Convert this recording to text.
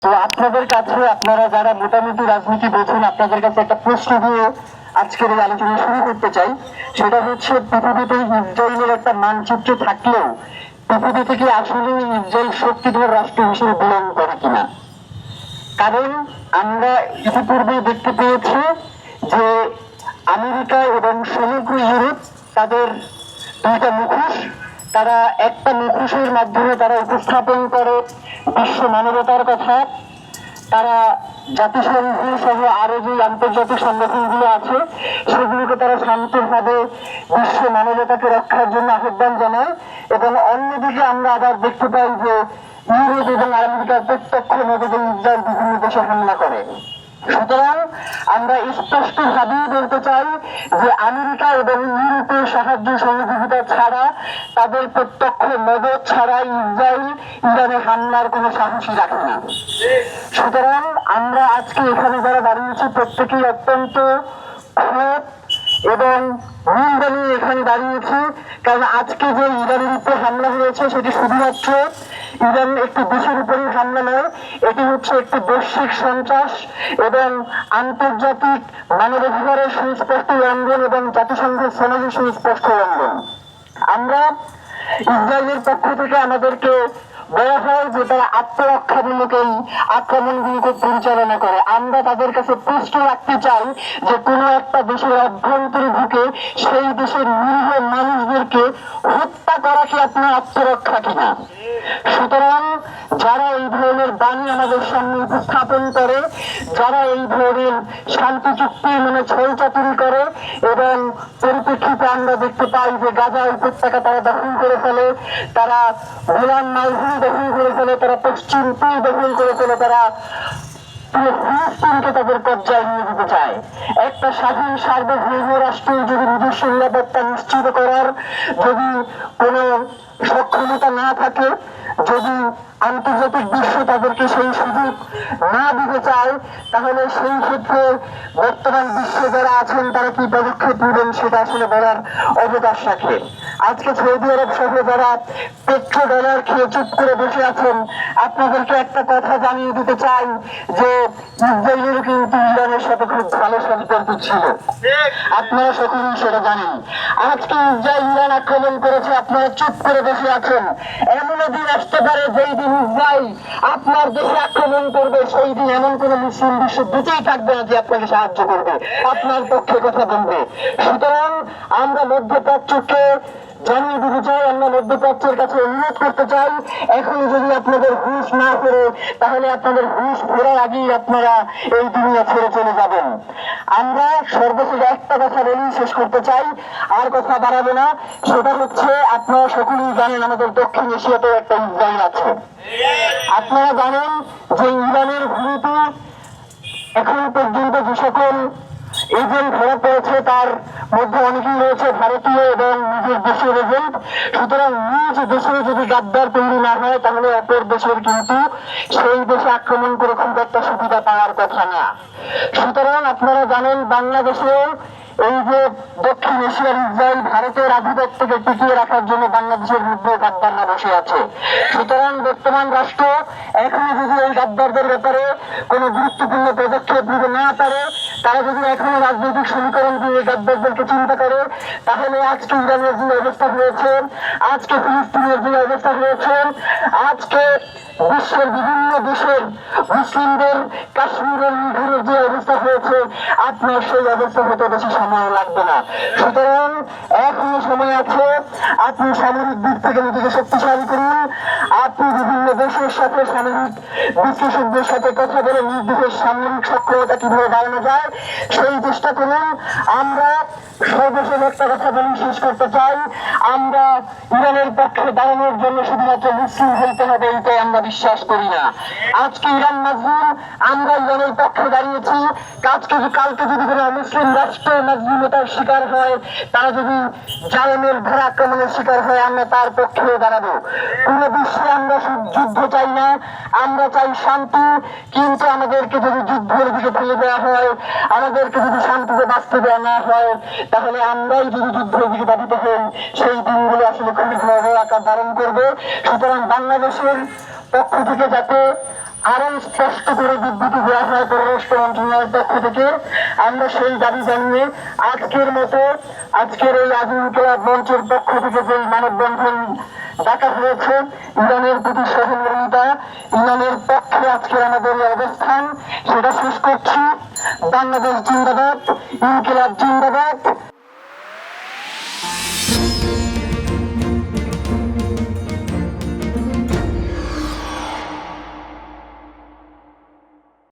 তো আপনাদের কাছে, আপনারা যারা মোটামুটি রাজনীতি বোঝেন, আপনাদের কাছে একটা প্রশ্ন দিয়ে আজকের এই আলোচনা শুরু করতে চাই। সেটা হচ্ছে, পৃথিবীতে ইসরায়েলের একটা মানচিত্র থাকলেও পৃথিবী থেকে আসলে ইসরায়েল শক্তিধর রাষ্ট্র হিসেবে বিলং করে কিনা। কারণ আমরা ইতিপূর্বে দেখতে পেয়েছি যে আমেরিকা এবং সমগ্র ইউরোপ তাদের দুইটা মুখোশ, তারা একটা মুখোশের মাধ্যমে তারা উপস্থাপন করে বিশ্ব মানবতার কথা। তারা জাতিসংঘ সহ আরো যে আন্তর্জাতিক সংগঠনগুলো আছে সেগুলোকে তারা শান্তভাবে বিশ্ব মানবতাকে রক্ষার জন্য আহ্বান জানায়, এবং অন্যদিকে আমরা আবার দেখতে পাই যে ইউরোপ এবং আমেরিকার প্রত্যক্ষ মদতে ইসরায়েল বিভিন্ন দেশে হামলা করে। সুতরাং আমরা স্পষ্ট ভাবেই বলতে চাই যে আমেরিকা এবং ইউরোপের সাহায্য সহযোগিতা ছাড়া, তাদের প্রত্যক্ষ মদত ছাড়া ইসরায়েল ইরানে হামলার কোনো সাহসী রাখে না। সুতরাং আমরা আজকে এখানে যারা দাঁড়িয়েছি প্রত্যেকেই অত্যন্ত ক্ষোভ এবং নিন্দা নিয়ে এখানে দাঁড়িয়েছি। কারণ আজকে যে ইরানের উপর হামলা হয়েছে সেটি শুধুমাত্র ইরান একটি দেশের উপরে হামলা নয়, এটি হচ্ছে একটি বৈশ্বিক সন্ত্রাস এবং আন্তর্জাতিক মানবাধিকারের সুস্পষ্ট লঙ্ঘন এবং জাতিসংঘের সনদের সুস্পষ্ট লঙ্ঘন। আমরা ইসরায়েলের পক্ষ থেকে আমাদেরকে বলা হয় যে তারা আত্মরক্ষামূলক এই আক্রমণগুলোকে পরিচালনা করে। আমরা তাদের কাছে প্রশ্ন রাখতে চাই যে কোনো একটা দেশের অভ্যন্তরে ঢুকে সেই দেশের নিরীহ মানুষদেরকে হত্যা করা কি আপনার আত্মরক্ষা কিনা? সুতরাং যারা এই ধরনের বাণী আমাদের সামনে উপস্থাপন করে, যারা এই ধরনের শান্তি চুক্তি মানে ছলচাতুরি করে, এবং পরিপ্রেক্ষিতে আমরা দেখতে পাই যে গাজা উপত্যকা তারা দখল করে ফেলে, তারা গোলান মালভূমি দখল করে ফেলে, তারা পশ্চিম তীর দখল করে ফেলে, তারা ফিলিস্তিনকে তাদের পর্যায়ে নিয়ে যেতে চায়। একটা স্বাধীন সার্বভৌম রাষ্ট্রের যদি নিজস্ব নিরাপত্তা নিশ্চিত করার যদি কোনো সক্ষমতা না থাকে, যদি আন্তর্জাতিক বিশ্ব তাদেরকে সেই সুযোগ না দিতে চায়, তাহলে সেই ক্ষেত্রে বর্তমান বিশ্বে যারা আছেন তারা কি পদক্ষেপ নেবেন সেটা আসলে বলার অবকাশ রাখে। আজকে সৌদি আরব সহ যারা পেট্রো ডলার খেয়ে চুপ করে বসে আছেন, আপনাদেরকে একটা কথা জানিয়ে দিতে চাই যে ইসরায়েলের কিন্তু ইরানের সাথে খুব ভালো সম্পর্ক ছিল, আপনারা সকলেই সেটা জানেন। আজকে ইসরায়েল ইরান আক্রমণ করেছে, আপনারা চুপ করে বসে আছেন। এমন দিন আসতে পারে যেই দিন ইসরায়েল আপনার দেশে আক্রমণ করবে, সেই দিন এমন কোন মুসলিম বিশ্ব দুটোই থাকবে না যে আপনাকে সাহায্য করবে, আপনার পক্ষে কথা বলবে। সুতরাং আমরা মধ্যপ্রাচ্যকে জানিয়ে দিতে চাই, আমরা মধ্যপ্রাচ্যের কাছে অনুরোধ করতে চাই, এখন যদি আপনাদের হুঁশ না ফেরে তাহলে আপনাদের হুঁশ ফেরার আগেই আপনারা এই দুনিয়া ছেড়ে চলে যাবেন। আমরা সর্বশেষ একটা কথা বলেই শেষ করতে চাই, আর কথা বাড়াবো না। সেটা হচ্ছে, আপনারা সকলেই জানেন আমাদের দক্ষিণ এশিয়াতেও একটা ইসরায়েল আছে। আপনারা জানেন যে ইরানের ভূমিতে এখন পর্যন্ত যে সকল এজেন্ট ধরা পড়েছে তার মধ্যে অনেকেই রয়েছে ভারতীয় এবং নিজের দেশের এজেন্ট। সুতরাং নিজ দেশে যদি গাদ্দার তৈরি না হয় তাহলে অপর দেশের কিন্তু সেই দেশে আক্রমণ করে খুব একটা সুবিধা পাওয়ার কথা না। সুতরাং আপনারা জানেন বাংলাদেশেও এই যে দক্ষিণ এশিয়ার ইসরায়েল ভারতের আধিপত্যকে টিকিয়ে রাখার জন্য বাংলাদেশের মধ্যে গাদ্দাররা বসে আছে। সুতরাং বর্তমান রাষ্ট্র এখনো যদি এই গাদ্দারদের ব্যাপারে কোনো গুরুত্বপূর্ণ পদক্ষেপ নিতে না পারে, তারা যদি এখনো রাজনৈতিক সমীকরণ দিয়ে গাদ্দারদেরকে চিন্তা করে, তাহলে আজকে ইরানের যে অবস্থা হয়েছে, আজকে ফিলিস্তিনের যে অবস্থা হয়েছে, আজকে বিশ্বের বিভিন্ন দেশের মুসলিমদের কাশ্মীরের নিধনের যে অবস্থা হয়েছে, আপনার সেই অবস্থা হতে বেশি সময় লাগবে না। সুতরাং এখনো সময় আছে, আপনি সামরিক দিক থেকে নিজেকে শক্তিশালী করুন, আপনি বিভিন্ন দেশের সাথে সামরিক বিশ্লেষকদের সাথে কথা বলে নিজ দেশের সামরিক সক্ষমতা কিভাবে বাড়ানো যায় সেই চেষ্টা করুন। আমরা সর্বশেষ একটা কথা বলে শেষ করতে চাই, আমরা ইরানের পক্ষে দাঁড়ানোর জন্য শুধুমাত্র মুসলিম হইতে হবে এইটাই আমরা বিশ্বাস করি না। আজকে ইরান মাজলুম, আমরা ইরানের পক্ষে দাঁড়িয়েছি। কালকে যদি কোনো মুসলিম রাষ্ট্র মাজলুমতার শিকার হয়, তারা যদি জালেমের ঘোড়া আক্রমণের শিকার হয়, আমরা তার পক্ষে দাঁড়াবো। কোন বিশ্বে আমরা যুদ্ধ চাই না, আমরা চাই শান্তি। কিন্তু আমাদেরকে যদি যুদ্ধের দিকে ফেলে দেওয়া হয়, আমাদেরকে যদি শান্তিতে বাঁচতে দেওয়া না হয়, তাহলে আমরাই যদি যুদ্ধের দিকে বাধিত হই, সেই দিনগুলো আসলে খুবই ভয়াবহ আকার ধারণ করবে। সুতরাং বাংলাদেশের পক্ষ থেকে যাতে আরো স্পষ্ট করে বিবৃতি দেওয়া হয় পররাষ্ট্র মন্ত্রণালয়ের পক্ষ থেকে। আমরা সেই দাবি জানিয়ে আজকের এই আজম ইনকিলাব মঞ্চের পক্ষ থেকে যে মানববন্ধন ডাকা হয়েছে, ইরানের প্রতি সহমর্মিতা, ইরানের পক্ষে আজকের আমাদের এই অবস্থান, সেটা শেষ করছি। বাংলাদেশ জিন্দাবাদ, ইনকিলাব জিন্দাবাদ।